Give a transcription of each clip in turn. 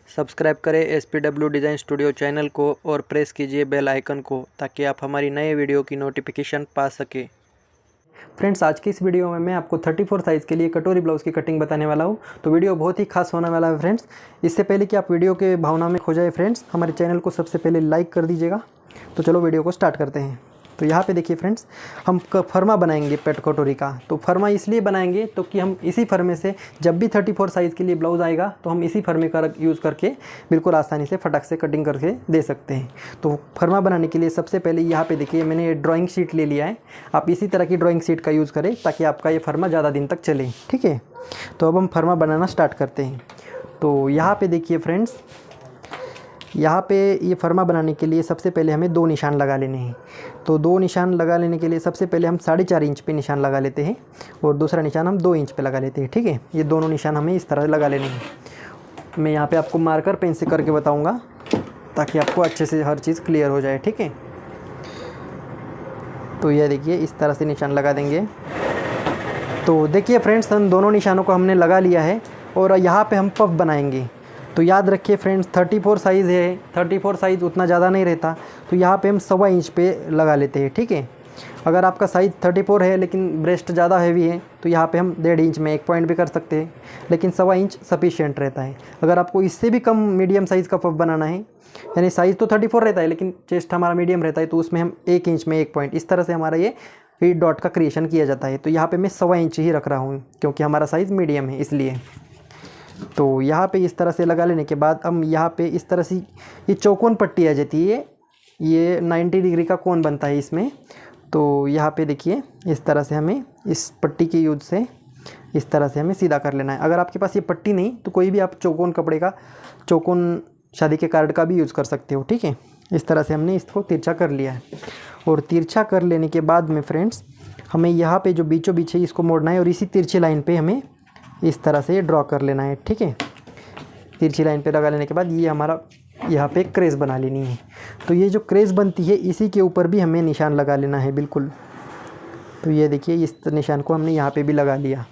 Subscribe करें SPW design studio channel को और प्रेस कीजिए बेल आइकन को ताकि आप हमारी नए वीडियो की नोटिफिकेशन पा सकें। फ्रेंड्स, आज की इस वीडियो में मैं आपको 34 साइज़ के लिए कटोरी ब्लाउज़ की कटिंग बताने वाला हूं। तो वीडियो बहुत ही खास होने वाला है फ्रेंड्स। इससे पहले कि आप वीडियो के भावना में खो जाए फ्रेंड्स, हमारे चैनल को सबसे पहले लाइक कर दीजिएगा। तो चलो वीडियो को स्टार्ट करते हैं। तो यहाँ पे देखिए फ्रेंड्स, हम फरमा बनाएंगे पेट कटोरी का। तो फरमा इसलिए बनाएंगे तो कि हम इसी फर्मे से जब भी 34 साइज़ के लिए ब्लाउज़ आएगा तो हम इसी फर्मे का यूज़ करके बिल्कुल आसानी से फटाक से कटिंग करके दे सकते हैं। तो फरमा बनाने के लिए सबसे पहले यहाँ पे देखिए मैंने ड्राइंग शीट ले लिया है। आप इसी तरह की ड्राइंग शीट का यूज़ करें ताकि आपका ये फर्मा ज़्यादा दिन तक चले। ठीक है, तो अब हम फर्मा बनाना स्टार्ट करते हैं। तो यहाँ पर देखिए फ्रेंड्स, यहाँ पे ये फर्मा बनाने के लिए सबसे पहले हमें 2 निशान लगा लेने हैं। तो 2 निशान लगा लेने के लिए सबसे पहले हम 4.5 इंच पे निशान लगा लेते हैं और दूसरा निशान हम 2 इंच पे लगा लेते हैं। ठीक है, ये दोनों निशान हमें इस तरह लगा लेने हैं। मैं यहाँ पे आपको मार्कर पेन से करके बताऊँगा ताकि आपको अच्छे से हर चीज़ क्लियर हो जाए। ठीक है, तो यह देखिए इस तरह से निशान लगा देंगे। तो देखिए फ्रेंड्स, हम दोनों निशानों को हमने लगा लिया है और यहाँ पर हम पफ बनाएंगे। तो याद रखिए फ्रेंड्स, 34 साइज़ है, 34 साइज़ उतना ज़्यादा नहीं रहता। तो यहाँ पे हम 1.25 इंच पे लगा लेते हैं। ठीक है, अगर आपका साइज़ 34 है लेकिन ब्रेस्ट ज़्यादा हैवी है तो यहाँ पे हम 1.5 इंच में 1 पॉइंट भी कर सकते हैं, लेकिन 1.25 इंच सफिशिएंट रहता है। अगर आपको इससे भी कम मीडियम साइज़ का पफ बनाना है, यानी साइज़ तो 34 रहता है लेकिन चेस्ट हमारा मीडियम रहता है, तो उसमें हम 1 इंच में 1 पॉइंट, इस तरह से हमारा ये डॉट का क्रिएशन किया जाता है। तो यहाँ पर मैं 1.25 इंच ही रख रहा हूँ क्योंकि हमारा साइज़ मीडियम है इसलिए। तो यहाँ पे इस तरह से लगा लेने के बाद हम यहाँ पे इस तरह से ये चौकोन पट्टी आ जाती है, ये 90 डिग्री का कोण बनता है इसमें। तो यहाँ पे देखिए इस तरह से हमें इस पट्टी के यूज़ से इस तरह से हमें सीधा कर लेना है। अगर आपके पास ये पट्टी नहीं तो कोई भी आप चौकोन कपड़े का, चौकोन शादी के कार्ड का भी यूज़ कर सकते हो। ठीक है, इस तरह से हमने इसको तिरछा कर लिया है। और तिरछा कर लेने के बाद में फ्रेंड्स, हमें यहाँ पर जो बीचों बीच है इसको मोड़ना है और इसी तिरछी लाइन पर हमें इस तरह से ड्रॉ कर लेना है। ठीक है, तिरछी लाइन पे लगा लेने के बाद ये हमारा यहाँ पे क्रेज़ बना लेनी है। तो ये जो क्रेज़ बनती है इसी के ऊपर भी हमें निशान लगा लेना है बिल्कुल। तो ये देखिए इस निशान को हमने यहाँ पे भी लगा लिया,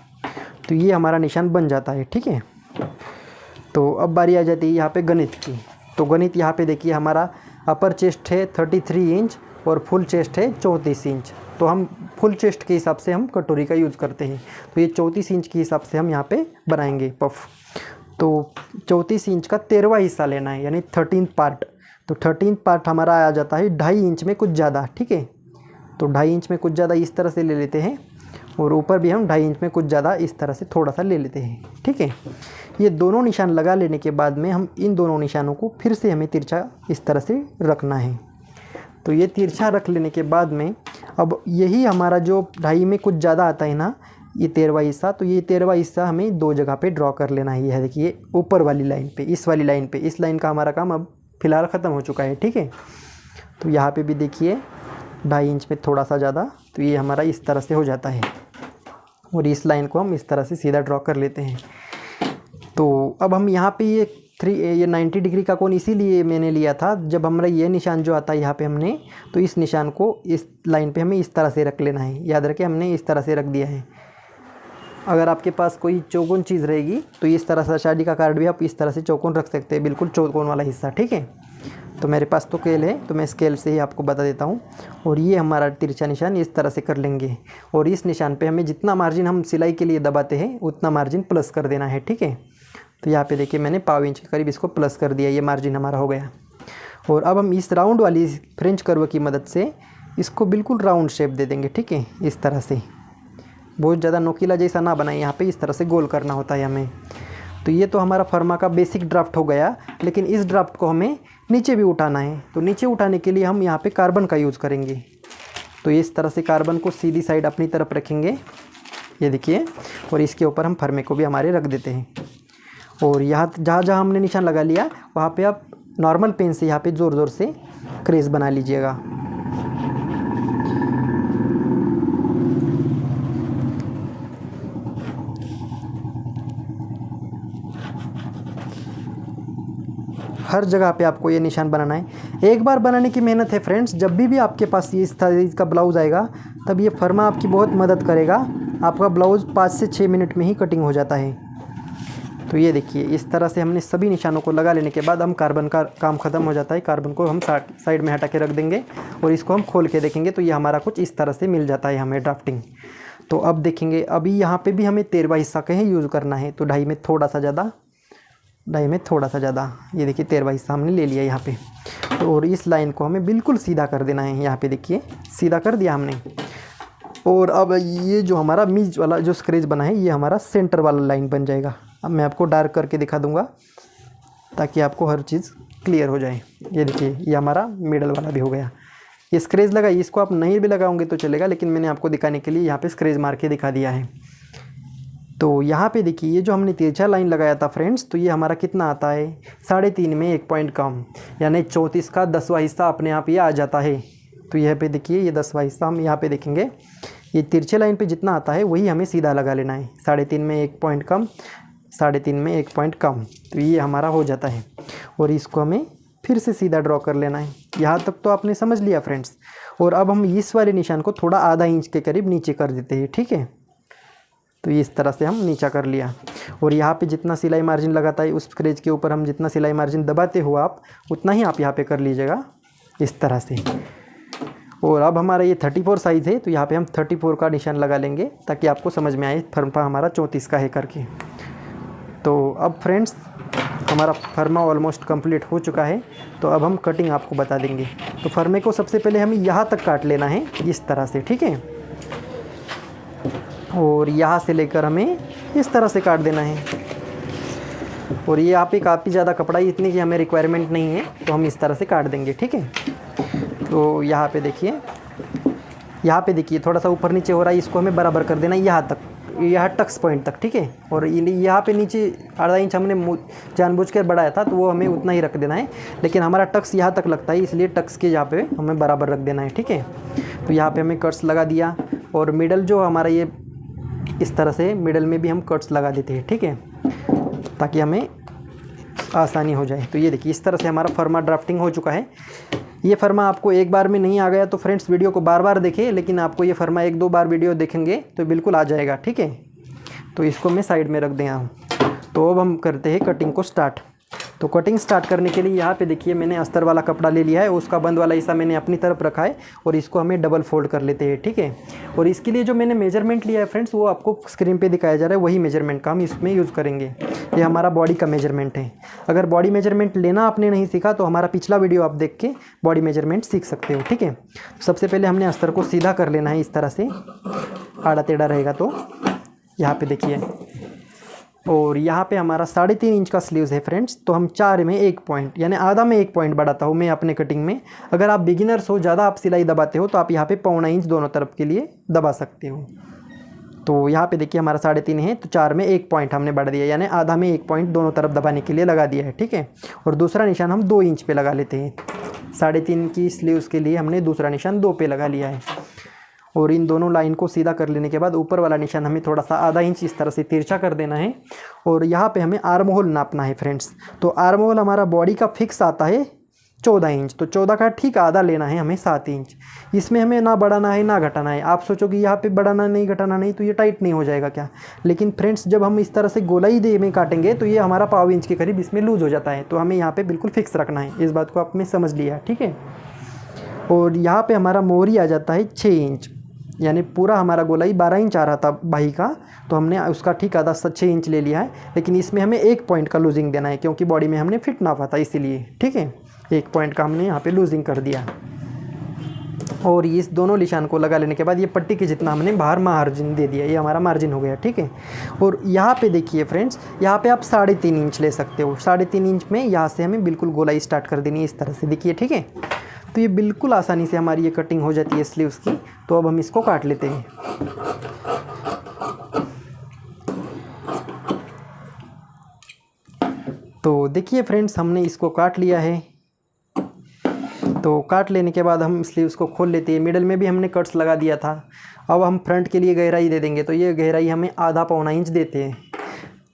तो ये हमारा निशान बन जाता है। ठीक है, तो अब बारी आ जाती है यहाँ पे गणित की। तो गणित यहाँ पे देखिए हमारा अपर चेस्ट है 33 इंच और फुल चेस्ट है 34 इंच। तो हम फुल चेस्ट के हिसाब से हम कटोरी का यूज़ करते हैं। तो ये 34 इंच के हिसाब से हम यहाँ पे बनाएंगे पफ। तो 34 इंच का 13वां हिस्सा लेना है, यानी 13th पार्ट। तो 13th पार्ट हमारा आ जाता है 2.5 इंच में कुछ ज़्यादा। ठीक है, तो 2.5 इंच में कुछ ज़्यादा इस तरह से ले लेते हैं और ऊपर भी हम 2.5 इंच में कुछ ज़्यादा इस तरह से थोड़ा सा ले लेते हैं। ठीक है, ये दोनों निशान लगा लेने के बाद में हम इन दोनों निशानों को फिर से हमें तिरछा इस तरह से रखना है। तो ये तिरछा रख लेने के बाद में अब यही हमारा जो 2.5 में कुछ ज़्यादा आता है ना, ये 13वां हिस्सा, तो ये 13वां हिस्सा हमें 2 जगह पे ड्रॉ कर लेना है। यह देखिए ऊपर वाली लाइन पे, इस वाली लाइन पे। इस लाइन का हमारा काम अब फ़िलहाल ख़त्म हो चुका है। ठीक है, तो यहाँ पे भी देखिए 2.5 इंच में थोड़ा सा ज़्यादा, तो ये हमारा इस तरह से हो जाता है और इस लाइन को हम इस तरह से सीधा ड्रॉ कर लेते हैं। तो अब हम यहाँ पे ये 90 डिग्री का कोण इसीलिए मैंने लिया था, जब हमारा ये निशान जो आता है यहाँ पे हमने, तो इस निशान को इस लाइन पे हमें इस तरह से रख लेना है। याद रखें हमने इस तरह से रख दिया है। अगर आपके पास कोई चौकोन चीज़ रहेगी तो इस तरह से शादी का कार्ड भी आप इस तरह से चौकोन रख सकते हैं, बिल्कुल चौकोन वाला हिस्सा। ठीक है, तो मेरे पास तो स्केल है तो मैं स्केल से ही आपको बता देता हूँ। और ये हमारा तिरछा निशान इस तरह से कर लेंगे और इस निशान पे हमें जितना मार्जिन हम सिलाई के लिए दबाते हैं उतना मार्जिन प्लस कर देना है। ठीक है, तो यहाँ पे देखिए मैंने 1.25 इंच के करीब इसको प्लस कर दिया, ये मार्जिन हमारा हो गया। और अब हम इस राउंड वाली फ्रेंच कर्व की मदद से इसको बिल्कुल राउंड शेप दे देंगे। ठीक है, इस तरह से बहुत ज़्यादा नोकीला जैसा ना बनाए, यहाँ पे इस तरह से गोल करना होता है हमें। तो ये तो हमारा फर्मा का बेसिक ड्राफ्ट हो गया, लेकिन इस ड्राफ्ट को हमें नीचे भी उठाना है। तो नीचे उठाने के लिए हम यहाँ पे कार्बन का यूज़ करेंगे। तो इस तरह से कार्बन को सीधी साइड अपनी तरफ रखेंगे, ये देखिए, और इसके ऊपर हम फर्मे को भी हमारे रख देते हैं। और यहाँ जहाँ जहाँ हमने निशान लगा लिया वहाँ पे आप नॉर्मल पेन से यहाँ पे ज़ोर ज़ोर से क्रेज़ बना लीजिएगा। हर जगह पे आपको ये निशान बनाना है। एक बार बनाने की मेहनत है फ्रेंड्स। जब भी आपके पास ये इस साइज़ का ब्लाउज़ आएगा तब ये फर्मा आपकी बहुत मदद करेगा। आपका ब्लाउज़ 5 से 6 मिनट में ही कटिंग हो जाता है। तो ये देखिए इस तरह से हमने सभी निशानों को लगा लेने के बाद हम कार्बन का काम ख़त्म हो जाता है। कार्बन को हम साइड में हटा के रख देंगे और इसको हम खोल के देखेंगे तो ये हमारा कुछ इस तरह से मिल जाता है हमें ड्राफ्टिंग। तो अब देखेंगे अभी यहाँ पे भी हमें 13वां हिस्सा का ही यूज़ करना है। तो ढाई में थोड़ा सा ज़्यादा, ये देखिए 13वां हिस्सा हमने ले लिया यहाँ पे। तो और इस लाइन को हमें बिल्कुल सीधा कर देना है। यहाँ पे देखिए सीधा कर दिया हमने। और अब ये जो हमारा मीज वाला जो स्क्रेच बना है ये हमारा सेंटर वाला लाइन बन जाएगा। अब मैं आपको डार्क करके दिखा दूंगा ताकि आपको हर चीज़ क्लियर हो जाए। ये देखिए ये हमारा मिडल वाला भी हो गया। ये स्क्रेच लगा, इसको आप नहीं भी लगाओगे तो चलेगा, लेकिन मैंने आपको दिखाने के लिए यहाँ पे स्क्रेच मार के दिखा दिया है। तो यहाँ पे देखिए ये जो हमने तिरछा लाइन लगाया था फ्रेंड्स, तो ये हमारा कितना आता है 3.5 में 1 पॉइंट कम, यानी 34 का 10वां हिस्सा अपने आप ये आ जाता है। तो यहाँ पे देखिए ये 10वां हिस्सा हम यहाँ पे देखेंगे, ये तिरछे लाइन पे जितना आता है वही हमें सीधा लगा लेना है। 3.5 में 1 पॉइंट कम, 3.5 में 1 पॉइंट कम, तो ये हमारा हो जाता है। और इसको हमें फिर से सीधा ड्रॉ कर लेना है। यहाँ तक तो आपने समझ लिया फ्रेंड्स। और अब हम इस वाले निशान को थोड़ा आधा इंच के करीब नीचे कर देते हैं, ठीक है। तो इस तरह से हम नीचा कर लिया। और यहाँ पे जितना सिलाई मार्जिन लगाता है उस स्क्रेच के ऊपर हम जितना सिलाई मार्जिन दबाते हो आप, उतना ही आप यहाँ पे कर लीजिएगा इस तरह से। और अब हमारा ये 34 साइज़ है, तो यहाँ पे हम 34 का निशान लगा लेंगे ताकि आपको समझ में आए फर्मा हमारा 34 का है करके। तो अब फ्रेंड्स हमारा फर्मा ऑलमोस्ट कंप्लीट हो चुका है। तो अब हम कटिंग आपको बता देंगे। तो फर्मे को सबसे पहले हमें यहाँ तक काट लेना है इस तरह से, ठीक है। और यहाँ से लेकर हमें इस तरह से काट देना है। और ये यहाँ पे काफ़ी ज़्यादा कपड़ा है, इतनी की हमें रिक्वायरमेंट नहीं है, तो हम इस तरह से काट देंगे, ठीक है। तो यहाँ पे देखिए थोड़ा सा ऊपर नीचे हो रहा है, इसको हमें बराबर कर देना है यहाँ तक, यहाँ टक्स पॉइंट तक, ठीक है। और यहाँ पे नीचे आधा इंच हमने जानबूझकर बढ़ाया था, तो वो हमें उतना ही रख देना है। लेकिन हमारा टक्स यहाँ तक लगता है, इसलिए टक्स के यहाँ पे हमें बराबर रख देना है, ठीक है। तो यहाँ पे हमें कट्स लगा दिया। और मिडल जो हमारा ये इस तरह से मिडल में भी हम कट्स लगा देते हैं, ठीक है, ताकि हमें आसानी हो जाए। तो ये देखिए इस तरह से हमारा फर्मा ड्राफ्टिंग हो चुका है। ये फर्मा आपको एक बार में नहीं आ गया तो फ्रेंड्स वीडियो को बार बार देखें, लेकिन आपको ये फर्मा 1-2 बार वीडियो देखेंगे तो बिल्कुल आ जाएगा, ठीक है। तो इसको मैं साइड में रख दें हम। तो अब हम करते हैं कटिंग को स्टार्ट। तो कटिंग स्टार्ट करने के लिए यहाँ पे देखिए मैंने अस्तर वाला कपड़ा ले लिया है, उसका बंद वाला हिस्सा मैंने अपनी तरफ रखा है और इसको हमें डबल फोल्ड कर लेते हैं, ठीक है। और इसके लिए जो मैंने मेजरमेंट लिया है फ्रेंड्स, वो आपको स्क्रीन पे दिखाया जा रहा है, वही मेजरमेंट का हम इसमें यूज़ करेंगे। ये हमारा बॉडी का मेजरमेंट है। अगर बॉडी मेजरमेंट लेना आपने नहीं सीखा तो हमारा पिछला वीडियो आप देख के बॉडी मेजरमेंट सीख सकते हो, ठीक है। सबसे पहले हमने अस्तर को सीधा कर लेना है इस तरह से, आड़ा टेढ़ा रहेगा तो यहाँ पे देखिए। और यहाँ पे हमारा 3.5 इंच का स्लीव्स है फ्रेंड्स, तो हम 4 में 1 पॉइंट यानी आधा में 1 पॉइंट बढ़ाता हूँ मैं अपने कटिंग में। अगर आप बिगिनर्स हो, ज़्यादा आप सिलाई दबाते हो, तो आप यहाँ पे 1.25 इंच दोनों तरफ के लिए दबा सकते हो। तो यहाँ पे देखिए हमारा 3.5 है, तो 4 में 1 पॉइंट हमने बढ़ा दिया, यानी आधा में 1 पॉइंट दोनों तरफ दबाने के लिए लगा दिया है, ठीक है। और दूसरा निशान हम 2 इंच पे लगा लेते हैं। 3.5 की स्लीव्स के लिए हमने दूसरा निशान 2 पे लगा लिया है। और इन दोनों लाइन को सीधा कर लेने के बाद ऊपर वाला निशान हमें थोड़ा सा आधा इंच इस तरह से तिरछा कर देना है। और यहाँ पे हमें आर्म होल नापना है फ्रेंड्स। तो आर्म होल हमारा बॉडी का फिक्स आता है 14 इंच, तो 14 का ठीक आधा लेना है हमें 7 इंच। इसमें हमें ना बढ़ाना है ना घटाना है। आप सोचो कि यहाँ पे बढ़ाना नहीं घटाना नहीं तो ये टाइट नहीं हो जाएगा क्या, लेकिन फ्रेंड्स जब हम इस तरह से गोलाई दे में काटेंगे तो ये हमारा 1/4 इंच के करीब इसमें लूज़ हो जाता है। तो हमें यहाँ पे बिल्कुल फिक्स रखना है, इस बात को आपने समझ लिया, ठीक है। और यहाँ पे हमारा मोहरी आ जाता है 6 इंच, यानी पूरा हमारा गोलाई 12 इंच आ रहा था बाही का, तो हमने उसका ठीक आधा 6 इंच ले लिया है। लेकिन इसमें हमें 1 पॉइंट का लूजिंग देना है, क्योंकि बॉडी में हमने फिट ना पाता इसीलिए, ठीक है। 1 पॉइंट का हमने यहाँ पे लूजिंग कर दिया। और इस दोनों निशान को लगा लेने के बाद ये पट्टी के जितना हमने बाहर मार्जिन दे दिया, ये हमारा मार्जिन हो गया, ठीक है। और यहाँ पे देखिए फ्रेंड्स, यहाँ पे आप 3.5 इंच ले सकते हो। 3.5 इंच में यहाँ से हमें बिल्कुल गोलाई स्टार्ट कर देनी है इस तरह से, देखिए, ठीक है। तो ये बिल्कुल आसानी से हमारी ये कटिंग हो जाती है स्लीव्स की। तो अब हम इसको काट लेते हैं। तो देखिए फ्रेंड्स, हमने इसको काट लिया है। तो काट लेने के बाद हम स्लीव्स को खोल लेते हैं। मिडल में भी हमने कट्स लगा दिया था। अब हम फ्रंट के लिए गहराई दे देंगे। तो ये गहराई हमें आधा 1.25 इंच देते हैं।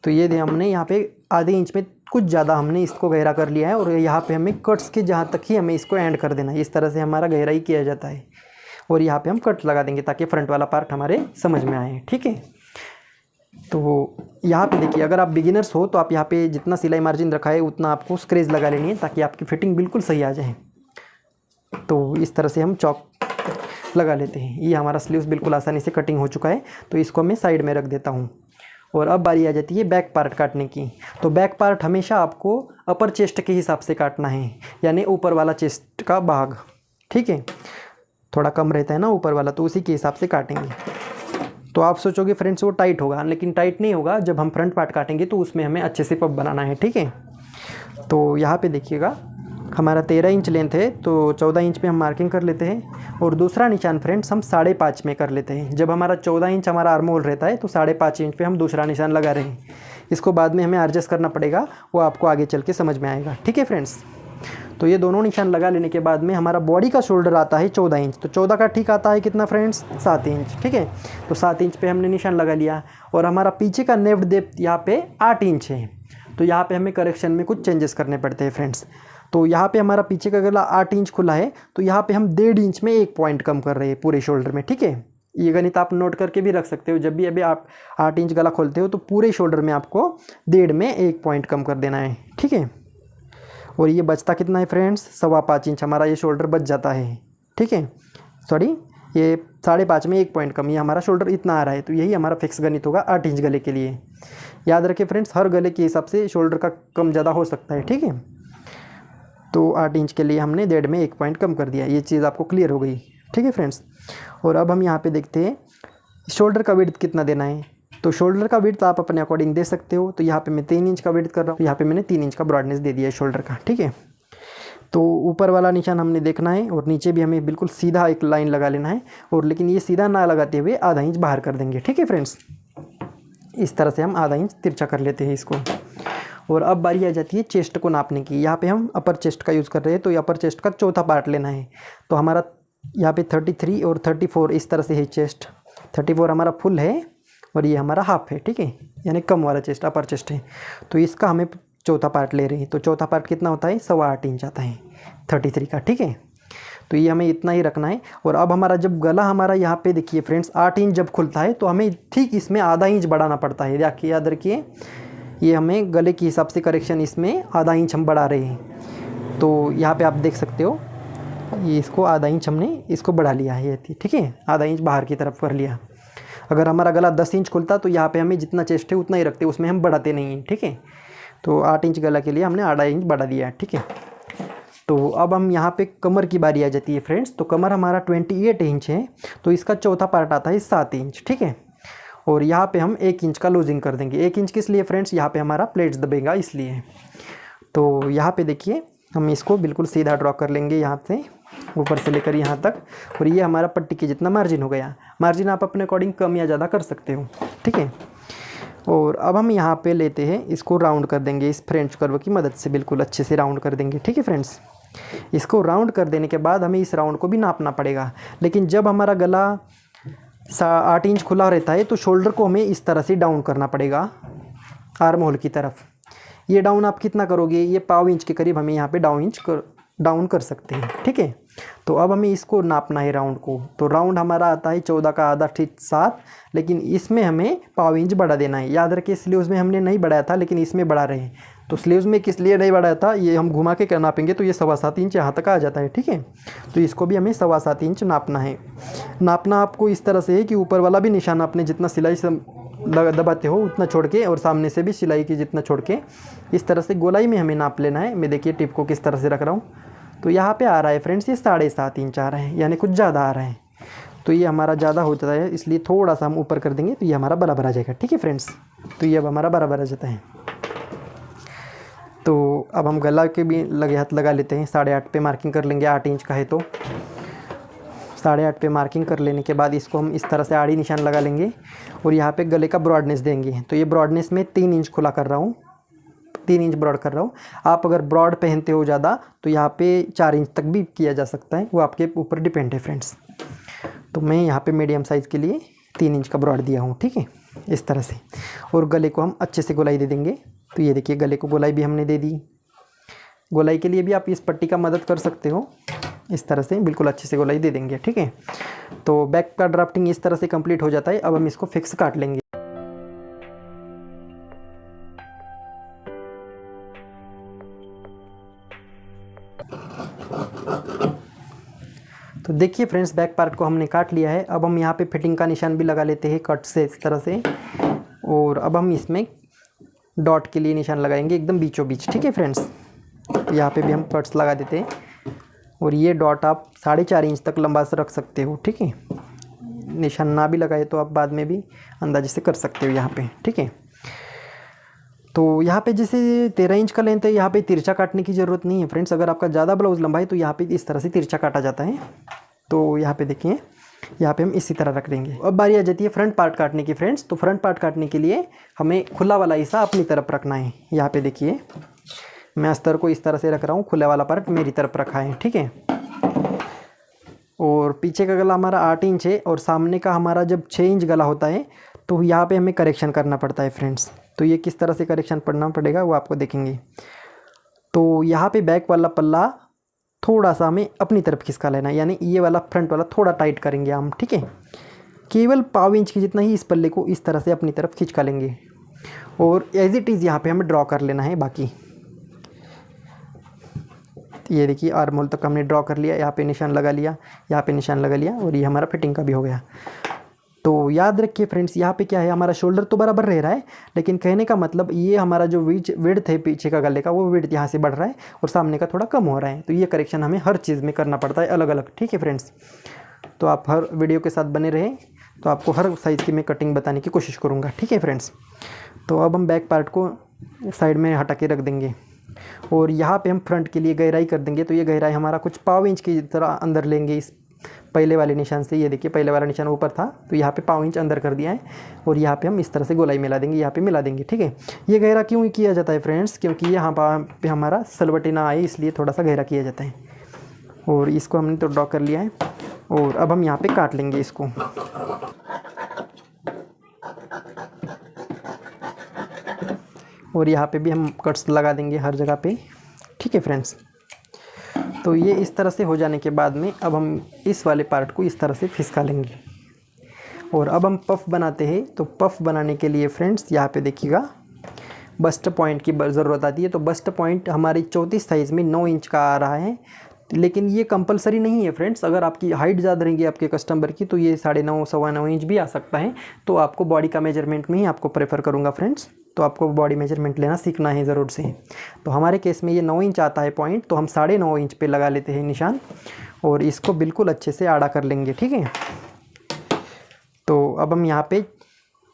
तो ये दे हमने यहाँ पे आधे इंच में कुछ ज़्यादा हमने इसको गहरा कर लिया है। और यहाँ पे हमें कट्स के जहाँ तक ही हमें इसको एंड कर देना है। इस तरह से हमारा गहराई किया जाता है। और यहाँ पे हम कट लगा देंगे ताकि फ्रंट वाला पार्ट हमारे समझ में आए, ठीक है। तो यहाँ पे देखिए, अगर आप बिगिनर्स हो तो आप यहाँ पे जितना सिलाई मार्जिन रखा है उतना आपको स्क्रेच लगा लेनी है ताकि आपकी फिटिंग बिल्कुल सही आ जाए। तो इस तरह से हम चौक लगा लेते हैं। ये हमारा स्लीव्स बिल्कुल आसानी से कटिंग हो चुका है, तो इसको मैं साइड में रख देता हूँ। और अब बारी आ जाती है बैक पार्ट काटने की। तो बैक पार्ट हमेशा आपको अपर चेस्ट के हिसाब से काटना है, यानी ऊपर वाला चेस्ट का भाग, ठीक है। थोड़ा कम रहता है ना ऊपर वाला, तो उसी के हिसाब से काटेंगे। तो आप सोचोगे फ्रेंड्स वो टाइट होगा, लेकिन टाइट नहीं होगा। जब हम फ्रंट पार्ट काटेंगे तो उसमें हमें अच्छे से पफ बनाना है, ठीक है। तो यहाँ पे देखिएगा, हमारा 13 इंच लेंथ है, तो 14 इंच पे हम मार्किंग कर लेते हैं। और दूसरा निशान फ्रेंड्स हम 5.5 में कर लेते हैं। जब हमारा 14 इंच हमारा आर्म होल रहता है तो 5.5 इंच पे हम दूसरा निशान लगा रहे हैं। इसको बाद में हमें एडजस्ट करना पड़ेगा, वो आपको आगे चल के समझ में आएगा, ठीक है फ्रेंड्स। तो ये दोनों निशान लगा लेने के बाद में हमारा बॉडी का शोल्डर आता है 14 इंच। तो 14 का ठीक आता है कितना फ्रेंड्स, 7 इंच, ठीक है। तो 7 इंच पे हमने निशान लगा लिया। और हमारा पीछे का नेफ्ट डेप्थ यहाँ पे 8 इंच है। तो यहाँ पे हमें करेक्शन में कुछ चेंजेस करने पड़ते हैं फ्रेंड्स। तो यहाँ पे हमारा पीछे का गला 8 इंच खुला है, तो यहाँ पे हम 1.5 इंच में 1 पॉइंट कम कर रहे हैं पूरे शोल्डर में, ठीक है। ये गणित आप नोट करके भी रख सकते हो। जब भी अभी आप 8 इंच गला खोलते हो तो पूरे शोल्डर में आपको 1.5 में 1 पॉइंट कम कर देना है, ठीक है। और ये बचता कितना है फ्रेंड्स, 5.25 इंच हमारा ये शोल्डर बच जाता है, ठीक है। सॉरी, ये 5.5 में 1 पॉइंट कम, ये हमारा शोल्डर इतना आ रहा है। तो यही हमारा फिक्स गणित होगा 8 इंच गले के लिए। याद रखें फ्रेंड्स, हर गले के हिसाब से शोल्डर का कम ज़्यादा हो सकता है, ठीक है। तो 8 इंच के लिए हमने 1.5 में 1 पॉइंट कम कर दिया। ये चीज़ आपको क्लियर हो गई, ठीक है फ्रेंड्स। और अब हम यहाँ पे देखते हैं शोल्डर का विड्थ कितना देना है। तो शोल्डर का विड्थ आप अपने अकॉर्डिंग दे सकते हो। तो यहाँ पे मैं 3 इंच का विड्थ कर रहा हूँ, तो यहाँ पे मैंने 3 इंच का ब्रॉडनेस दे दिया है शोल्डर का, ठीक है। तो ऊपर वाला निशान हमने देखना है और नीचे भी हमें बिल्कुल सीधा एक लाइन लगा लेना है। और लेकिन ये सीधा ना लगाते हुए आधा इंच बाहर कर देंगे, ठीक है फ्रेंड्स। इस तरह से हम आधा इंच तिरछा कर लेते हैं इसको। और अब बारी आ जाती है चेस्ट को नापने की। यहाँ पे हम अपर चेस्ट का यूज़ कर रहे हैं, तो ये अपर चेस्ट का चौथा पार्ट लेना है। तो हमारा यहाँ पे 33 और 34 इस तरह से है चेस्ट। 34 हमारा फुल है और ये हमारा हाफ है, ठीक है, यानी कम वाला चेस्ट अपर चेस्ट है। तो इसका हमें चौथा पार्ट ले रहे हैं। तो चौथा पार्ट कितना होता है, 8.25 इंच आता है 33 का, ठीक है। तो ये हमें इतना ही रखना है। और अब हमारा जब गला हमारा यहाँ पे देखिए फ्रेंड्स 8 इंच जब खुलता है तो हमें ठीक इसमें आधा इंच बढ़ाना पड़ता है। याद रखिए, ये हमें गले के हिसाब से करेक्शन इसमें आधा इंच हम बढ़ा रहे हैं। तो यहाँ पे आप देख सकते हो, ये इसको आधा इंच हमने इसको बढ़ा लिया है, ठीक है, आधा इंच बाहर की तरफ कर लिया। अगर हमारा गला 10 इंच खुलता तो यहाँ पे हमें जितना चेस्ट है उतना ही रखते, उसमें हम बढ़ाते नहीं हैं, ठीक है। तो 8 इंच गला के लिए हमने आधा इंच बढ़ा दिया है, ठीक है। तो अब हम यहाँ पे कमर की बारी आ जाती है फ्रेंड्स। तो कमर हमारा 28 इंच है, तो इसका चौथा पार्ट आता है 7 इंच, ठीक है। और यहाँ पे हम 1 इंच का लूजिंग कर देंगे। 1 इंच किस लिए फ्रेंड्स, यहाँ पे हमारा प्लेट्स दबेगा इसलिए। तो यहाँ पे देखिए, हम इसको बिल्कुल सीधा ड्रॉ कर लेंगे यहाँ से ऊपर से लेकर यहाँ तक। और ये हमारा पट्टी के जितना मार्जिन हो गया। मार्जिन आप अपने अकॉर्डिंग कम या ज़्यादा कर सकते हो, ठीक है। और अब हम यहाँ पे लेते हैं, इसको राउंड कर देंगे इस फ्रेंच कर्व की मदद से, बिल्कुल अच्छे से राउंड कर देंगे, ठीक है फ्रेंड्स। इसको राउंड कर देने के बाद हमें इस राउंड को भी नापना पड़ेगा। लेकिन जब हमारा गला 8 इंच खुला रहता है तो शोल्डर को हमें इस तरह से डाउन करना पड़ेगा आर्म होल की तरफ। ये डाउन आप कितना करोगे, ये 1/4 इंच के करीब हमें यहाँ पे डाउन कर सकते हैं, ठीक है। तो अब हमें इसको नापना है राउंड को। तो राउंड हमारा आता है 14 का आधा ठीक 7, लेकिन इसमें हमें 1/4 इंच बढ़ा देना है। याद रखिए, स्लीव्स में हमने नहीं बढ़ाया था, लेकिन इसमें बढ़ा रहे हैं। तो स्लीव्स में किस लिए नहीं बढ़ाया था, ये हम घुमा के नापेंगे तो ये 7.25 इंच यहाँ तक आ जाता है, ठीक है। तो इसको भी हमें 7.25 इंच नापना है। नापना आपको इस तरह से है कि ऊपर वाला भी निशान आपने जितना सिलाई से दबाते हो उतना छोड़ के, और सामने से भी सिलाई की जितना छोड़ के, इस तरह से गोलाई में हमें नाप लेना है। मैं देखिए टिप को किस तरह से रख रहा हूँ। तो यहाँ पे आ रहा है फ्रेंड्स, ये 7.5 इंच आ रहा है, यानी कुछ ज़्यादा आ रहा है। तो ये हमारा ज़्यादा हो जाता है, इसलिए थोड़ा सा हम ऊपर कर देंगे तो ये हमारा बराबर आ जाएगा, ठीक है फ्रेंड्स। तो ये अब हमारा बराबर आ जाता है। तो अब हम गला के भी लगे हाथ लगा लेते हैं। 8.5 पे मार्किंग कर लेंगे, 8 इंच का है तो 8.5 पे मार्किंग कर लेने के बाद इसको हम इस तरह से आड़ी निशान लगा लेंगे और यहाँ पे गले का ब्रॉडनेस देंगे। तो ये ब्रॉडनेस में 3 इंच खुला कर रहा हूँ, 3 इंच ब्रॉड कर रहा हूँ। आप अगर ब्रॉड पहनते हो ज़्यादा तो यहाँ पे 4 इंच तक भी किया जा सकता है, वो आपके ऊपर डिपेंड है फ्रेंड्स। तो मैं यहाँ पे मीडियम साइज़ के लिए 3 इंच का ब्रॉड दिया हूँ, ठीक है, इस तरह से। और गले को हम अच्छे से गोलाई दे देंगे। तो ये देखिए, गले को गोलाई भी हमने दे दी। गोलाई के लिए भी आप इस पट्टी का मदद कर सकते हो, इस तरह से बिल्कुल अच्छे से गोलाई दे देंगे, ठीक है। तो बैक का ड्राफ्टिंग इस तरह से कंप्लीट हो जाता है। अब हम इसको फिक्स काट लेंगे। तो देखिए फ्रेंड्स, बैक पार्ट को हमने काट लिया है। अब हम यहाँ पे फिटिंग का निशान भी लगा लेते हैं कट से इस तरह से, और अब हम इसमें डॉट के लिए निशान लगाएंगे एकदम बीचों बीच। ठीक है फ्रेंड्स, तो यहाँ पे भी हम कट्स लगा देते हैं, और ये डॉट आप 4.5 इंच तक लंबा से रख सकते हो। ठीक है, निशान ना भी लगाए तो आप बाद में भी अंदाजे से कर सकते हो यहाँ पे। ठीक है, तो यहाँ पे जैसे 13 इंच का लेंथ है, यहाँ पे तिरछा काटने की ज़रूरत नहीं है फ्रेंड्स। अगर आपका ज़्यादा ब्लाउज लंबा है तो यहाँ पे इस तरह से तिरछा काटा जाता है। तो यहाँ पे देखिए, यहाँ पे हम इसी तरह रख देंगे। अब बारी आ जाती है फ्रंट पार्ट काटने की फ्रेंड्स। तो फ्रंट पार्ट काटने के लिए हमें खुला वाला हिस्सा अपनी तरफ रखना है। यहाँ पे देखिए, मैं अस्तर को इस तरह से रख रहा हूँ, खुला वाला पार्ट मेरी तरफ रखा है। ठीक है, और पीछे का गला हमारा 8 इंच है, और सामने का हमारा जब 6 इंच गला होता है तो यहाँ पे हमें करेक्शन करना पड़ता है फ्रेंड्स। तो ये किस तरह से करेक्शन करना पड़ेगा वो आपको देखेंगे। तो यहाँ पे बैक वाला पल्ला थोड़ा सा हमें अपनी तरफ खिसका लेना है, यानी ये वाला फ्रंट वाला थोड़ा टाइट करेंगे हम। ठीक है, केवल 1.5 इंच की जितना ही इस पल्ले को इस तरह से अपनी तरफ खिंचका लेंगे, और एज इट इज़ यहाँ पे हमें ड्रॉ कर लेना है बाकी। ये देखिए, आर्म होल तक हमने ड्रॉ कर लिया, यहाँ पे निशान लगा लिया, यहाँ पे निशान लगा लिया, और ये हमारा फिटिंग का भी हो गया। तो याद रखिए फ्रेंड्स, यहाँ पे क्या है, हमारा शोल्डर तो बराबर रह रहा है, लेकिन कहने का मतलब ये हमारा जो विड्थ है पीछे का गले का, वो विड्थ यहाँ से बढ़ रहा है और सामने का थोड़ा कम हो रहा है। तो ये करेक्शन हमें हर चीज़ में करना पड़ता है अलग अलग। ठीक है फ्रेंड्स, तो आप हर वीडियो के साथ बने रहें, तो आपको हर साइज़ की मैं कटिंग बताने की कोशिश करूँगा। ठीक है फ्रेंड्स, तो अब हम बैक पार्ट को साइड में हटा के रख देंगे, और यहाँ पे हम फ्रंट के लिए गहराई कर देंगे। तो ये गहराई हमारा कुछ 1.5 इंच की तरह अंदर लेंगे इस पहले वाले निशान से। ये देखिए, पहले वाला निशान ऊपर था, तो यहाँ पे 1.5 इंच अंदर कर दिया है, और यहाँ पे हम इस तरह से गोलाई मिला देंगे, यहाँ पे मिला देंगे। ठीक है, ये गहरा क्यों किया जाता है फ्रेंड्स, क्योंकि यहाँ पे हमारा सलवटे ना आए, इसलिए थोड़ा सा गहरा किया जाता है। और इसको हमने तो ड्रॉ कर लिया है, और अब हम यहाँ पे काट लेंगे इसको। और यहाँ पे भी हम कट्स लगा देंगे हर जगह पे। ठीक है फ्रेंड्स, तो ये इस तरह से हो जाने के बाद में अब हम इस वाले पार्ट को इस तरह से खिसका लेंगे, और अब हम पफ बनाते हैं। तो पफ बनाने के लिए फ्रेंड्स, यहाँ पे देखिएगा, बस्ट पॉइंट की ज़रूरत आती है। तो बस्ट पॉइंट हमारी 34 साइज़ में 9 इंच का आ रहा है, लेकिन ये कंपलसरी नहीं है फ्रेंड्स। अगर आपकी हाइट ज़्यादा रहेगी आपके कस्टमर की, तो ये 9.5 सवा 9 इंच भी आ सकता है। तो आपको बॉडी का मेजरमेंट में ही आपको प्रेफर करूँगा फ्रेंड्स। तो आपको बॉडी मेजरमेंट लेना सीखना है ज़रूर से। तो हमारे केस में ये 9 इंच आता है पॉइंट, तो हम 9.5 इंच पे लगा लेते हैं निशान, और इसको बिल्कुल अच्छे से आड़ा कर लेंगे। ठीक है, तो अब हम यहाँ पे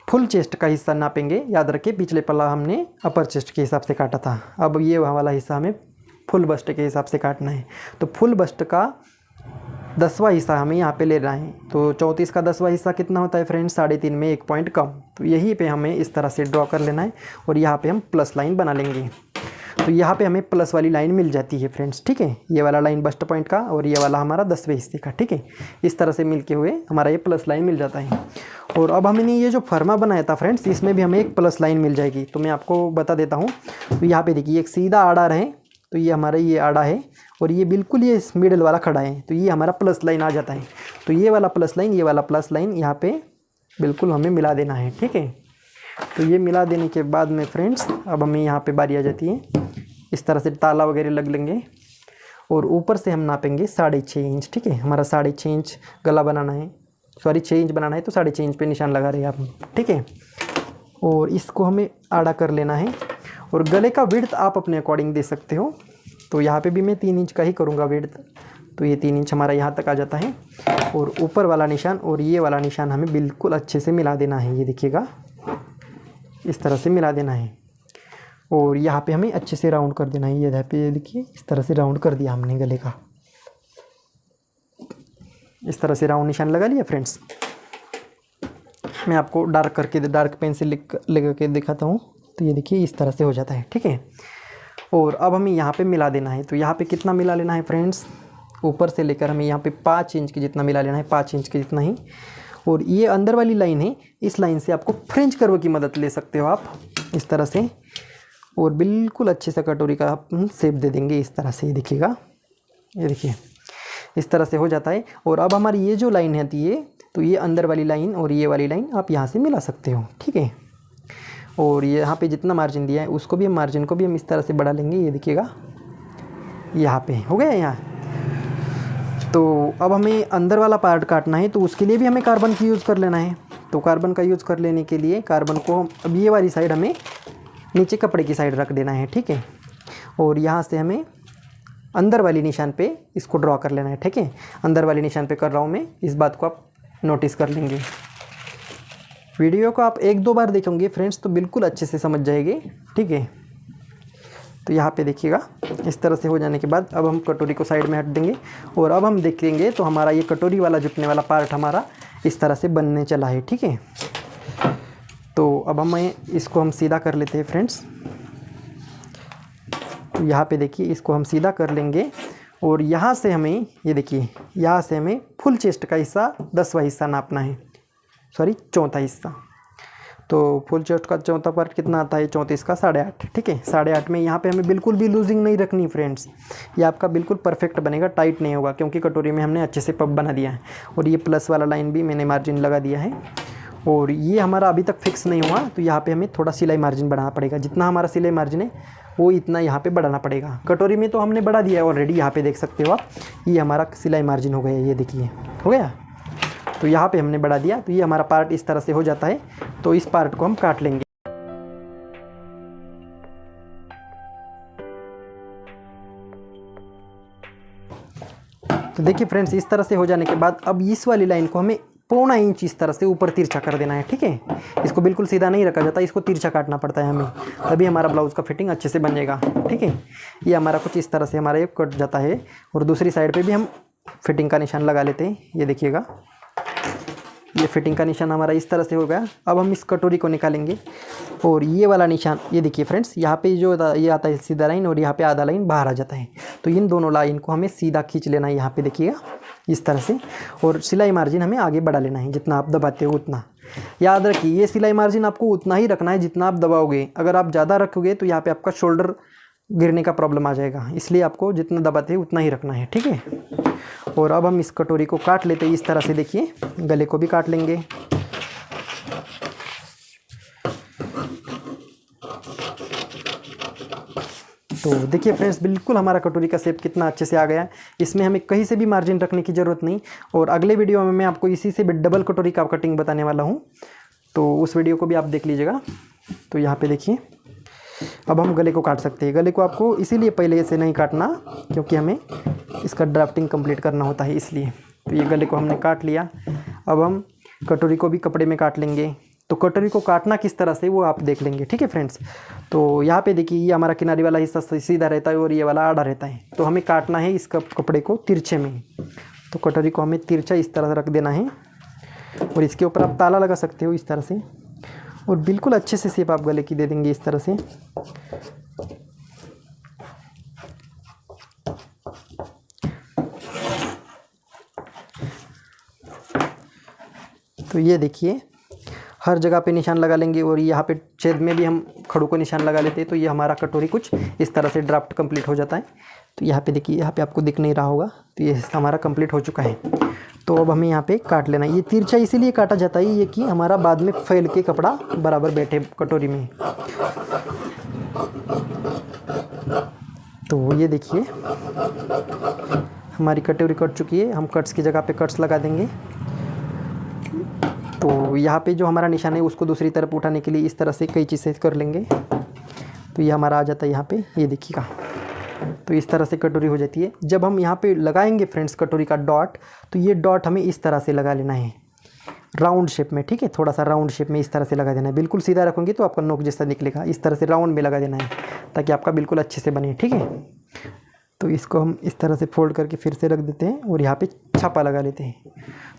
फुल चेस्ट का हिस्सा नापेंगे। याद रखिए, पिछले पल्ला हमने अपर चेस्ट के हिसाब से काटा था, अब ये वाला हिस्सा हमें फुल बस्ट के हिसाब से काटना है। तो फुल बस्ट का 10वां हिस्सा हमें यहाँ पे लेना है। तो 34 का 10वां हिस्सा कितना होता है फ्रेंड्स, 3.5 में 1 पॉइंट कम। तो यहीं पे हमें इस तरह से ड्रॉ कर लेना है, और यहाँ पे हम प्लस लाइन बना लेंगे। तो यहाँ पे हमें प्लस वाली लाइन मिल जाती है फ्रेंड्स। ठीक है, ये वाला लाइन बस्ट पॉइंट का, और ये वाला हमारा 10वें हिस्से का। ठीक है, इस तरह से मिलके हुए हमारा ये प्लस लाइन मिल जाता है। और अब हमने ये जो फर्मा बनाया था फ्रेंड्स, इसमें भी हमें एक प्लस लाइन मिल जाएगी। तो मैं आपको बता देता हूँ। तो यहाँ पे देखिए, एक सीधा आड़ा रहे, तो ये हमारा ये आड़ा है, और ये बिल्कुल ये मिडल वाला खड़ा है, तो ये हमारा प्लस लाइन आ जाता है। तो ये वाला प्लस लाइन, ये वाला प्लस लाइन यहाँ पे बिल्कुल हमें मिला देना है। ठीक है, तो ये मिला देने के बाद में फ्रेंड्स, अब हमें यहाँ पे बारी आ जाती है, इस तरह से ताला वगैरह लग लेंगे, और ऊपर से हम नापेंगे 6.5 इंच। ठीक है, हमारा 6.5 इंच गला बनाना है, सॉरी 6 इंच बनाना है, तो 6.5 इंच पे निशान लगा रहे हैं आप। ठीक है, और इसको हमें आड़ा कर लेना है, और गले का विड्थ आप अपने अकॉर्डिंग दे सकते हो। तो यहाँ पे भी मैं 3 इंच का ही करूँगा विड्थ। तो ये 3 इंच हमारा यहाँ तक आ जाता है, और ऊपर वाला निशान और ये वाला निशान हमें बिल्कुल अच्छे से मिला देना है। ये देखिएगा, इस तरह से मिला देना है, और यहाँ पे हमें अच्छे से राउंड कर देना है। ये यहाँ पे देखिए, इस तरह से राउंड कर दिया हमने गले का, इस तरह से राउंड निशान लगा लिया फ्रेंड्स। मैं आपको डार्क पेन से लगा के दिखाता हूँ। तो ये देखिए, इस तरह से हो जाता है। ठीक है, और अब हमें यहाँ पे मिला देना है। तो यहाँ पे कितना मिला लेना है फ्रेंड्स, ऊपर से लेकर हमें यहाँ पे 5 इंच की जितना मिला लेना है, 5 इंच की जितना ही। और ये अंदर वाली लाइन है, इस लाइन से आपको फ्रेंच कर्व की मदद ले सकते हो आप, इस तरह से, और बिल्कुल अच्छे से कटोरी का आप शेप दे देंगे इस तरह से। ये देखिएगा, ये देखिए, इस तरह से हो जाता है। और अब हमारी ये जो लाइन है तो ये अंदर वाली लाइन और ये वाली लाइन आप यहाँ से मिला सकते हो। ठीक है, और ये यहाँ पे जितना मार्जिन दिया है उसको भी हम मार्जिन को भी हम इस तरह से बढ़ा लेंगे। ये देखिएगा, यहाँ पे हो गया यहाँ। तो अब हमें अंदर वाला पार्ट काटना है, तो उसके लिए भी हमें कार्बन की यूज़ कर लेना है। तो कार्बन का यूज़ कर लेने के लिए कार्बन को अब ये वाली साइड हमें नीचे कपड़े की साइड रख देना है, ठीक है। और यहाँ से हमें अंदर वाली निशान पे इसको ड्रॉ कर लेना है, ठीक है। अंदर वाली निशान पे कर रहा हूँ मैं, इस बात को आप नोटिस कर लेंगे। वीडियो को आप 1-2 बार देखेंगे फ्रेंड्स तो बिल्कुल अच्छे से समझ जाएंगे, ठीक है। तो यहाँ पे देखिएगा, इस तरह से हो जाने के बाद अब हम कटोरी को साइड में हट देंगे और अब हम देखेंगे तो हमारा ये कटोरी वाला जुटने वाला पार्ट हमारा इस तरह से बनने चला है, ठीक है। तो अब इसको हम सीधा कर लेते हैं फ्रेंड्स। तो यहाँ पे देखिए इसको हम सीधा कर लेंगे और यहाँ से हमें ये देखिए, यहाँ से हमें फुल चेस्ट का हिस्सा 10वां हिस्सा नापना है, सॉरी 4था हिस्सा। तो फुल चेस्ट का 4था पार्ट कितना आता है, 34 का 8.5, ठीक है। 8.5 में यहाँ पे हमें बिल्कुल भी लूजिंग नहीं रखनी फ्रेंड्स, ये आपका बिल्कुल परफेक्ट बनेगा, टाइट नहीं होगा, क्योंकि कटोरी में हमने अच्छे से पफ बना दिया है। और ये प्लस वाला लाइन भी मैंने मार्जिन लगा दिया है और ये हमारा अभी तक फिक्स नहीं हुआ, तो यहाँ पे हमें थोड़ा सिलाई मार्जिन बढ़ाना पड़ेगा। जितना हमारा सिलाई मार्जिन है वो इतना यहाँ पे बढ़ाना पड़ेगा। कटोरी में तो हमने बढ़ा दिया है ऑलरेडी, यहाँ पे देख सकते हो आप, ये हमारा सिलाई मार्जिन हो गया, ये देखिए हो गया। तो यहाँ पे हमने बढ़ा दिया, तो ये हमारा पार्ट इस तरह से हो जाता है। तो इस पार्ट को हम काट लेंगे। तो देखिए फ्रेंड्स, इस तरह से हो जाने के बाद अब इस वाली लाइन को हमें 1.25 इंच इस तरह से ऊपर तिरछा कर देना है, ठीक है। इसको बिल्कुल सीधा नहीं रखा जाता, इसको तिरछा काटना पड़ता है हमें, तभी हमारा ब्लाउज़ का फिटिंग अच्छे से बन जाएगा, ठीक है। ये हमारा कुछ इस तरह से हमारा ये कट जाता है और दूसरी साइड पे भी हम फिटिंग का निशान लगा लेते हैं। ये देखिएगा, ये फिटिंग का निशान हमारा इस तरह से हो गया। अब हम इस कटोरी को निकालेंगे और ये वाला निशान, ये देखिए फ्रेंड्स, यहाँ पे जो ये आता है सीधा लाइन और यहाँ पे आधा लाइन बाहर आ जाता है। तो इन दोनों लाइन को हमें सीधा खींच लेना है, यहाँ पे देखिएगा इस तरह से। और सिलाई मार्जिन हमें आगे बढ़ा लेना है, जितना आप दबाते हो उतना। याद रखिए, ये सिलाई मार्जिन आपको उतना ही रखना है जितना आप दबाओगे। अगर आप ज़्यादा रखोगे तो यहाँ पर आपका शोल्डर गिरने का प्रॉब्लम आ जाएगा, इसलिए आपको जितना दबाते हैं उतना ही रखना है, ठीक है। और अब हम इस कटोरी को काट लेते हैं इस तरह से, देखिए गले को भी काट लेंगे। तो देखिए फ्रेंड्स, बिल्कुल हमारा कटोरी का शेप कितना अच्छे से आ गया है। इसमें हमें कहीं से भी मार्जिन रखने की ज़रूरत नहीं। और अगले वीडियो में मैं आपको इसी से डबल कटोरी का कटिंग बताने वाला हूँ, तो उस वीडियो को भी आप देख लीजिएगा। तो यहाँ पे देखिए, अब हम गले को काट सकते हैं। गले को आपको इसीलिए पहले से नहीं काटना, क्योंकि हमें इसका ड्राफ्टिंग कंप्लीट करना होता है, इसलिए। तो ये गले को हमने काट लिया। अब हम कटोरी को भी कपड़े में काट लेंगे। तो कटोरी को काटना किस तरह से वो आप देख लेंगे, ठीक है फ्रेंड्स। तो यहाँ पे देखिए, ये हमारा किनारे वाला हिस्सा सीधा रहता है और ये वाला आड़ा रहता है। तो हमें काटना है इस कपड़े को तिरछे में। तो कटोरी को हमें तिरछा इस तरह से रख देना है और इसके ऊपर आप ताला लगा सकते हो इस तरह से, और बिल्कुल अच्छे से शेप आप गले की दे देंगे इस तरह से। तो ये देखिए, हर जगह पे निशान लगा लेंगे और यहाँ पे छेद में भी हम खड़ू को निशान लगा लेते हैं। तो ये हमारा कटोरी कुछ इस तरह से ड्राफ्ट कंप्लीट हो जाता है। तो यहाँ पे देखिए, यहाँ पे आपको दिख नहीं रहा होगा, तो ये हमारा कंप्लीट हो चुका है। तो अब हमें यहाँ पे काट लेना है। ये तिरछा इसीलिए काटा जाता है ये कि हमारा बाद में फैल के कपड़ा बराबर बैठे कटोरी में। तो ये देखिए, हमारी कटोरी कट चुकी है। हम कट्स की जगह पे कट्स लगा देंगे। तो यहाँ पे जो हमारा निशान है उसको दूसरी तरफ उठाने के लिए इस तरह से कई चीज़ें कर लेंगे। तो ये हमारा आ जाता है यहाँ पे, ये देखिएगा। तो इस तरह से कटोरी हो जाती है। जब हम यहाँ पे लगाएंगे फ्रेंड्स कटोरी का डॉट, तो ये डॉट हमें इस तरह से लगा लेना है, राउंड शेप में, ठीक है। थोड़ा सा राउंड शेप में इस तरह से लगा देना है। बिल्कुल सीधा रखोगे तो आपका नोक जैसा निकलेगा, इस तरह से राउंड में लगा देना है ताकि आपका बिल्कुल अच्छे से बने, ठीक है। तो इसको हम इस तरह से फोल्ड करके फिर से रख देते हैं और यहाँ पे छापा लगा लेते हैं।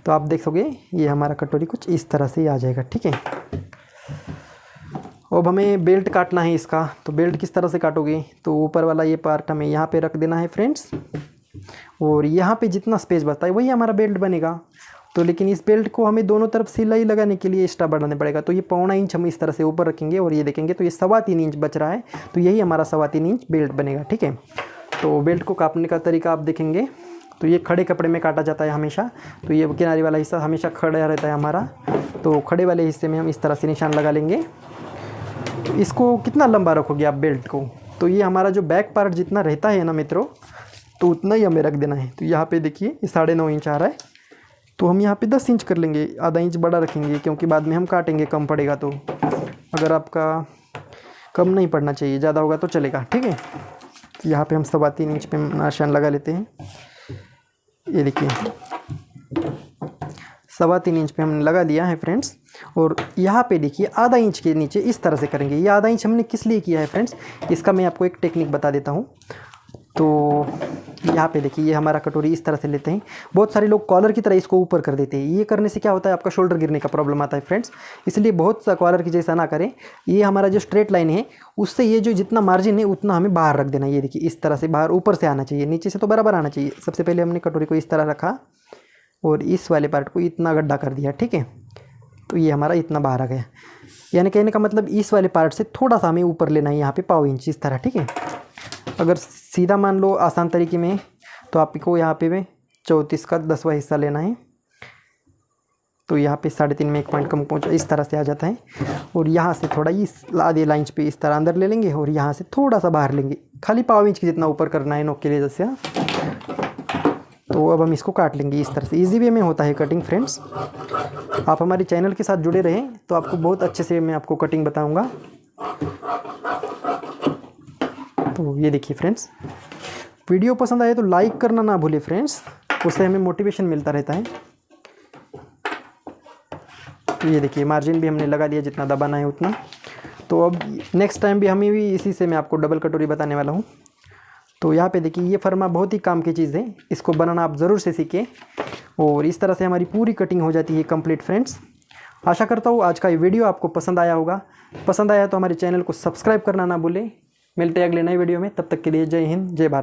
तो आप देख सकोगे ये हमारा कटोरी कुछ इस तरह से आ जाएगा, ठीक है। अब हमें बेल्ट काटना है इसका। तो बेल्ट किस तरह से काटोगे, तो ऊपर वाला ये पार्ट हमें यहाँ पे रख देना है फ्रेंड्स, और यहाँ पे जितना स्पेस बचता है वही हमारा बेल्ट बनेगा। तो लेकिन इस बेल्ट को हमें दोनों तरफ सिलाई लगाने के लिए एक्स्ट्रा बढ़ाना पड़ेगा। तो ये 1.25 इंच हम इस तरह से ऊपर रखेंगे और ये देखेंगे तो ये 3.25 इंच बच रहा है। तो यही हमारा 3.25 इंच बेल्ट बनेगा, ठीक है। तो बेल्ट को काटने का तरीका आप देखेंगे तो ये खड़े कपड़े में काटा जाता है हमेशा। तो ये किनारे वाला हिस्सा हमेशा खड़ा रहता है हमारा। तो खड़े वाले हिस्से में हम इस तरह से निशान लगा लेंगे। इसको कितना लंबा रखोगे आप बेल्ट को, तो ये हमारा जो बैक पार्ट जितना रहता है ना मित्रों, तो उतना ही हमें रख देना है। तो यहाँ पे देखिए ये 9.5 इंच आ रहा है, तो हम यहाँ पे 10 इंच कर लेंगे, आधा इंच बड़ा रखेंगे क्योंकि बाद में हम काटेंगे कम पड़ेगा। तो अगर आपका कम नहीं पड़ना चाहिए, ज़्यादा होगा तो चलेगा, ठीक है। तो यहाँ पे हम 3.25 इंच पे निशान लगा लेते हैं। ये देखिए 3.25 इंच पे हमने लगा लिया है फ्रेंड्स। और यहाँ पे देखिए आधा इंच के नीचे इस तरह से करेंगे। ये आधा इंच हमने किस लिए किया है फ्रेंड्स, इसका मैं आपको एक टेक्निक बता देता हूँ। तो यहाँ पे देखिए ये हमारा कटोरी इस तरह से लेते हैं। बहुत सारे लोग कॉलर की तरह इसको ऊपर कर देते हैं। ये करने से क्या होता है, आपका शोल्डर गिरने का प्रॉब्लम आता है फ्रेंड्स। इसलिए बहुत सा कॉलर की जैसा ना करें। ये हमारा जो स्ट्रेट लाइन है उससे ये जो जितना मार्जिन है उतना हमें बाहर रख देना। ये देखिए इस तरह से बाहर ऊपर से आना चाहिए, नीचे से तो बराबर आना चाहिए। सबसे पहले हमने कटोरी को इस तरह रखा और इस वाले पार्ट को इतना गड्ढा कर दिया, ठीक है। तो ये हमारा इतना बाहर आ गया, यानी कहने का मतलब इस वाले पार्ट से थोड़ा सा हमें ऊपर लेना है, यहाँ पे 1.5 इंच इस तरह, ठीक है। अगर सीधा मान लो आसान तरीके में तो आपको यहाँ पे 34 का 10वां हिस्सा लेना है। तो यहाँ पे 3.5 में 1 पॉइंट कम पहुँचा, इस तरह से आ जाता है। और यहाँ से थोड़ा इस आधे लाइंच पे इस तरह अंदर ले लेंगे और यहाँ से थोड़ा सा बाहर लेंगे, खाली 1.5 इंच की जितना ऊपर करना है नोक के लिए जैसे। तो अब हम इसको काट लेंगे इस तरह से। इजी वे में होता है कटिंग फ्रेंड्स। आप हमारे चैनल के साथ जुड़े रहें तो आपको बहुत अच्छे से मैं आपको कटिंग बताऊंगा। तो ये देखिए फ्रेंड्स, वीडियो पसंद आए तो लाइक करना ना भूले फ्रेंड्स, उससे हमें मोटिवेशन मिलता रहता है। तो ये देखिए मार्जिन भी हमने लगा दिया जितना दबाना है उतना। तो अब नेक्स्ट टाइम भी हमें भी इसी से मैं आपको डबल कटोरी बताने वाला हूँ। तो यहाँ पे देखिए ये फर्मा बहुत ही काम की चीज़ है, इसको बनाना आप ज़रूर से सीखें। और इस तरह से हमारी पूरी कटिंग हो जाती है कंप्लीट फ्रेंड्स। आशा करता हूँ आज का ये वीडियो आपको पसंद आया होगा। पसंद आया तो हमारे चैनल को सब्सक्राइब करना ना भूलें। मिलते हैं अगले नए वीडियो में, तब तक के लिए जय हिंद, जय भारत।